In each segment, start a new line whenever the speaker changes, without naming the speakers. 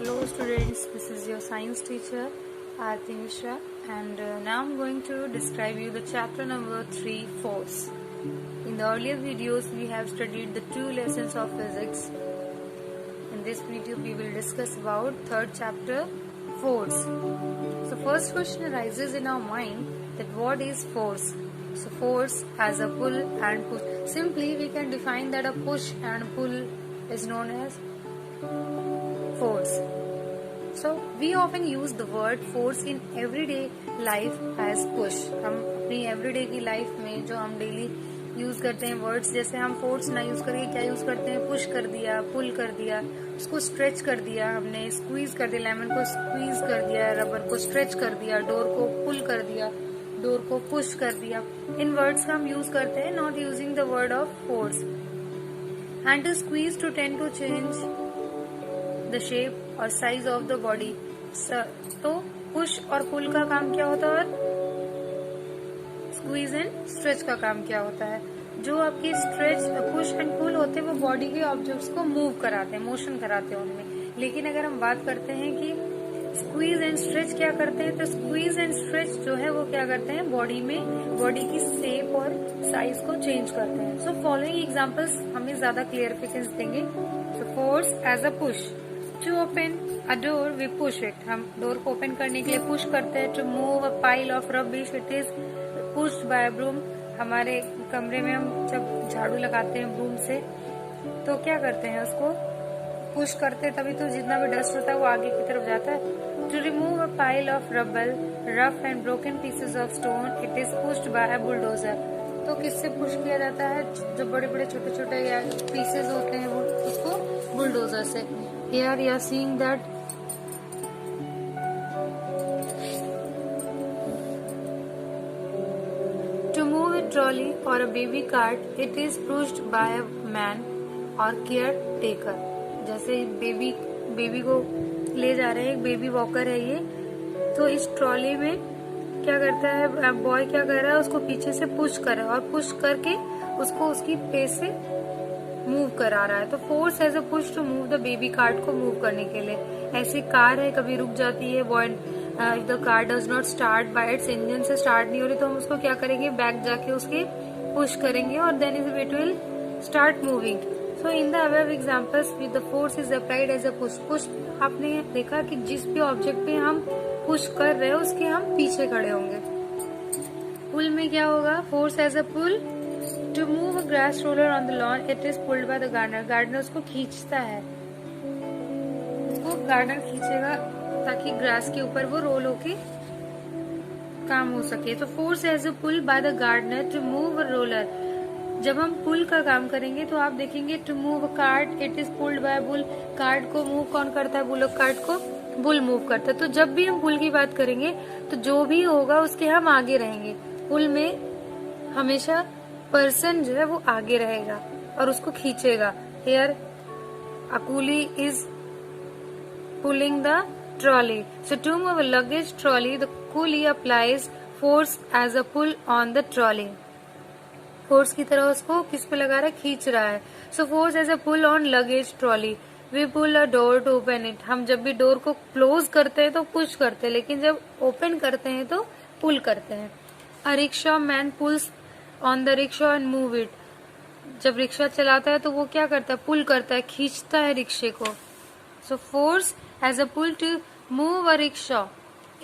Hello students, this is your science teacher Aarti Mishra and now I'm going to describe you the chapter number 3, force. In the earlier videos we have studied the 2 lessons of physics. In this video we will discuss about third chapter, force. So first question arises in our mind that what is force? So force has a pull and push. Simply we can define that a push and pull is known as force. So we often use the word force in everyday life as push. हम अपनी everyday की life में जो हम daily use करते हैं words, जैसे हम फोर्स ना यूज करके क्या यूज करते हैं, पुश कर दिया, पुल कर दिया, उसको स्ट्रेच कर दिया, हमने स्क्वीज कर दिया, लेमन को स्क्वीज कर दिया, रबर को स्ट्रेच कर दिया, डोर को पुल कर दिया, डोर को पुश कर दिया. इन वर्ड्स का हम यूज करते हैं, not using the word of force. And to squeeze to tend to change the shape और साइज ऑफ द बॉडी. तो पुश और पुल का काम क्या होता है, स्क्वीज एंड स्ट्रेच का काम क्या होता है. जो आपकी स्ट्रेच, पुश एंड पुल होते हैं वो बॉडी के ऑब्जेक्ट्स को मूव कराते हैं, मोशन कराते हैं उनमें. लेकिन अगर हम बात करते हैं कि स्क्वीज एंड स्ट्रेच क्या करते हैं, तो स्क्वीज एंड स्ट्रेच जो है वो क्या करते हैं, बॉडी में बॉडी की शेप और साइज को चेंज करते हैं. सो फॉलोइंग एग्जांपल्स हमें ज्यादा क्लियरिफिकेशन देंगे. So force as a push. To open a door we push it. हम डोर को ओपन करने के लिए पुश करते हैं. To move a pile of rubbish it is pushed by broom. हमारे कमरे में हम जब झाड़ू लगाते हैं ब्रूम से तो क्या करते हैं, उसको पुश करते हैं, तभी तो जितना भी डस्ट होता है वो आगे की तरफ जाता है. To remove a pile of rubble rough and broken pieces of stone it is pushed by a bulldozer. तो किससे पुश किया जाता है, जो बड़े बड़े छोटे छोटे पीसेस होते हैं वो उसको बुलडोजर से. Here you are seeing that trolley or a baby cart it is pushed by a man or caretaker. जैसे बेबी को ले जा रहे हैं, एक बेबी वॉकर है ये, तो इस ट्रॉली में क्या करता है, बॉय क्या कर रहा है, उसको पीछे से पुश कर रहा है और पुश करके उसको उसकी पेस से मूव करा रहा है. तो force as a push to move the baby cart को मूव करने के लिए. ऐसी कार है, कभी रुक जाती है, boy if the car does not start by it's engine से स्टार्ट नहीं हो रही, तो हम उसको क्या करेंगे, बैक जाके उसके पुश करेंगे और then it will start moving. So in the above examples with the force is applied as a push. Push आपने देखा कि जिस भी ऑब्जेक्ट पे हम पुश कर रहे हैं उसके हम पीछे खड़े होंगे. पुल में क्या होगा, force as a pull. To move a grass roller on the lawn it is pulled by the gardener. Gardener उसको खींचता है, उसको गार्डनर खींचेगा ताकि ग्रास के ऊपर वो रोल होके काम हो सके. तो force as a pull by the gardener to move a roller. जब हम पुल का काम करेंगे तो आप देखेंगे to move a cart it is pulled by bull. Cart को मूव कौन करता है, बुलक कार्ट को बुल मूव करता है. तो जब भी हम पुल की बात करेंगे तो जो भी होगा उसके हम आगे रहेंगे. पुल में हमेशा पर्सन जो है वो आगे रहेगा और उसको खींचेगा. Here a coolie is pulling the trolley. So to move a luggage trolley, the coolie applies force as a pull on the trolley. Force की तरह उसको किस पे लगा रहा है, खींच रहा है. So force as a pull on luggage trolley. We pull a door to open it. हम जब भी डोर को क्लोज करते हैं तो पुश करते हैं, लेकिन जब ओपन करते हैं तो पुल करते हैं. A rickshaw man pulls on the rickshaw and move it. जब रिक्शा चलाता है तो वो क्या करता है, पुल करता है, खींचता है रिक्शे को. So force as a pull to move a rickshaw.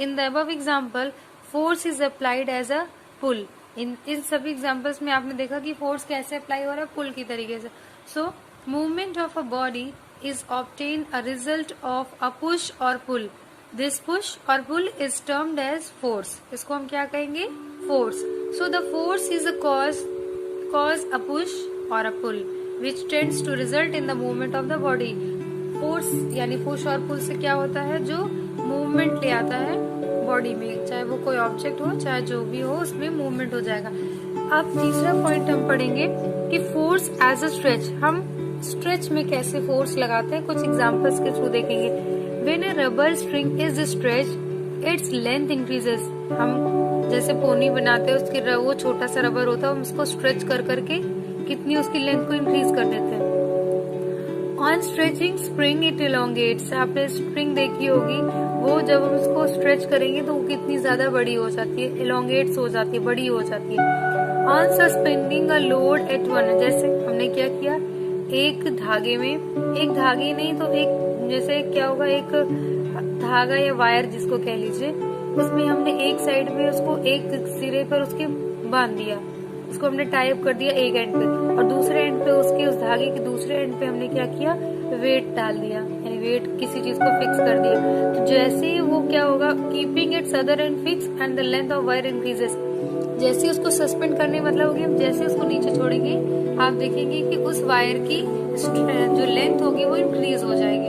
In the above example, force is applied as a pull. इन सभी एग्जाम्पल्स में आपने देखा कि फोर्स कैसे अप्लाई हो रहा है, पुल की तरीके से. So movement of a body is obtain a result of a push और पुल. दिस पुश और pull is termed as force. इसको हम क्या कहेंगे, force. So the force is a cause a push or a pull which tends to result in the movement of the body. Force यानी push और pull से क्या होता है, जो मूवमेंट ले आता है बॉडी में, चाहे वो कोई ऑब्जेक्ट हो चाहे जो भी हो, उसमें मूवमेंट हो जाएगा. अब तीसरा पॉइंट हम पढ़ेंगे कि फोर्स एज अ स्ट्रेच. हम स्ट्रेच में कैसे फोर्स लगाते हैं, कुछ एग्जांपल्स के थ्रू देखेंगे. When A rubber string is stretch its length increases. हम जैसे पोनी बनाते हैं, उसके वो छोटा सा रबर होता है, हम उसको स्ट्रेच कर करके कितनी उसकी लेंथ को इंक्रीज कर देते हैं. On stretching spring it elongates. आपने स्प्रिंग देखी होगी, वो जब हम उसको स्ट्रेच करेंगे तो वो कितनी ज्यादा बड़ी हो जाती है, इलोंगेट्स हो जाती है, बड़ी हो जाती है। On suspending a load at one, जैसे हमने क्या किया, एक धागे में, एक धागे नहीं तो एक, जैसे क्या होगा, एक धागा या वायर जिसको कह लीजिए, उसमें हमने एक साइड में उसको एक सिरे पर उसके बांध दिया, उसको हमने टाई अप कर दिया एक एंड पे, और दूसरे एंड पे उसके, उस धागे के दूसरे एंड पे हमने क्या किया, वेट डाल दिया, यानी वेट किसी चीज को फिक्स कर दिया। तो जैसे ही वो क्या होगा, keeping it's other and fix and the length of wire increases. जैसे उसको सस्पेंड करने मतलब होगी, हम जैसे उसको नीचे छोड़ेंगे आप देखेंगे कि उस वायर की जो लेंथ होगी वो इंक्रीज हो जाएगी।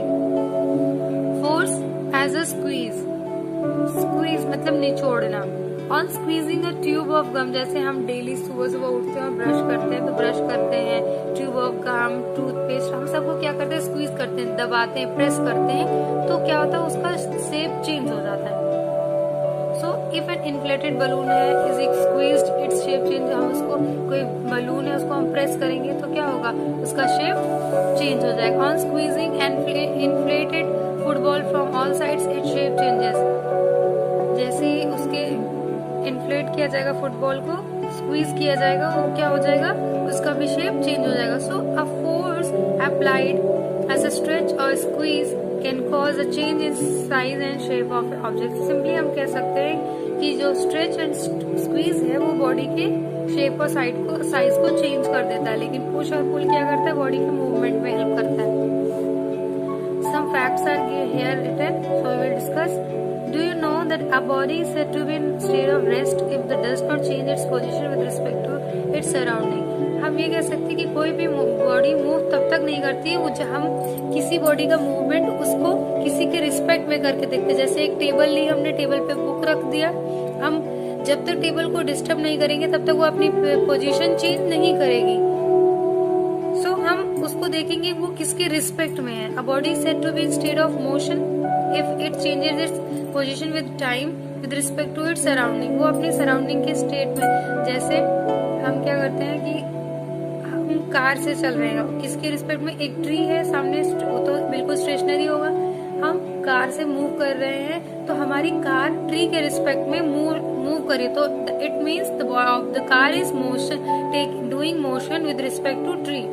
Force as a squeeze, squeeze मतलब निचोड़ना। On squeezing a tube of gum, जैसे हम डेली सुबह सुबह उठते हैं और ब्रश करते हैं, तो ब्रश करते हैं, ट्यूब ऑफ गम, टूथपेस्ट, हम सबको क्या करते हैं, स्क्वीज करते हैं, दबाते हैं, प्रेस करते हैं, तो क्या होता है, उसका शेप चेंज हो जाता है। So if an inflated balloon है is squeezed its shape change, हम उसको, कोई बलून है उसको हम प्रेस करेंगे तो क्या होगा, उसका शेप चेंज हो जाएगा। On squeezing an inflated football from all sides its shape changes, जैसे ही उसके इन्फ्लेट किया जाएगा फुटबॉल को, स्क्वीज किया जाएगा, वो क्या हो जाएगा, उसका भी शेप चेंज हो जाएगा। So a force applied as a stretch or squeeze can cause a change in size and shape of object. Simply हम कह सकते हैं कि जो स्ट्रेच एंड स्क्वीज है वो बॉडी के शेप और साइज को चेंज कर देता है, लेकिन पुश और पुल क्या करता है, बॉडी के मूवमेंट में हेल्प करता है। Some facts are here written, so we will discuss. Do you know that a body is said to be in state of rest if it does not change its position with respect to its surrounding? हम ये कह सकते हैं कि कोई भी body move तब तक नहीं करती है वो जब हम किसी बॉडी का मूवमेंट उसको किसी के रिस्पेक्ट में करके देखते हैं। जैसे एक टेबल ली हमने, टेबल पे बुक रख दिया, हम जब तक टेबल को डिस्टर्ब नहीं करेंगे तब तक वो अपनी पोजीशन चेंज नहीं करेगी। सो हम उसको देखेंगे वो किसके रिस्पेक्ट में है। A body said to be in state of motion if it changes its position with time with respect to its surrounding, वो अपनी सराउंडिंग के स्टेट में, जैसे हम क्या करते हैं कि हम कार से चल रहे हैं, किसके रिस्पेक्ट में, एक ट्री है सामने, वो तो बिल्कुल स्टेशनरी होगा, हम कार से मूव कर रहे हैं तो हमारी कार ट्री के रिस्पेक्ट में मूव करे, तो it means the car is motion, doing motion with respect to tree.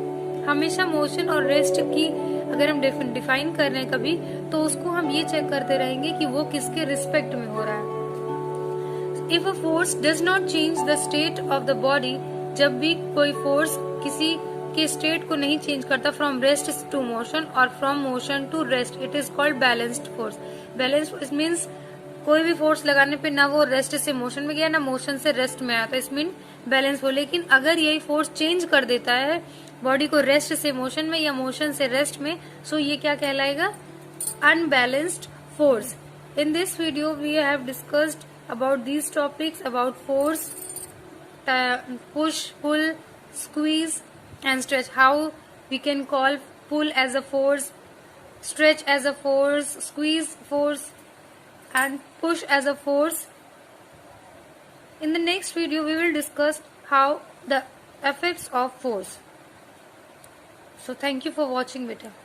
हमेशा मोशन और रेस्ट की अगर हम डिफाइन कर रहे हैं कभी, तो उसको हम ये चेक करते रहेंगे कि वो किसके रिस्पेक्ट में हो रहा है। If a force does not change the state of the body, जब भी कोई फोर्स किसी के स्टेट को नहीं चेंज करता, फ्रॉम रेस्ट टू मोशन और from motion to rest, it is called balanced force. Balanced means कोई भी फोर्स लगाने पे ना वो रेस्ट से मोशन में गया ना मोशन से रेस्ट में आया, तो इस मीन बैलेंस हो। लेकिन अगर यही फोर्स चेंज कर देता है बॉडी को रेस्ट से मोशन में या मोशन से रेस्ट में, सो ये क्या कहलाएगा, unbalanced force. In this video we have discussed about these topics, about force, push, pull, squeeze and stretch. How we can call pull as a force, stretch as a force, squeeze force and push as a force. In the next video we will discuss how the effects of force. So thank you for watching beta.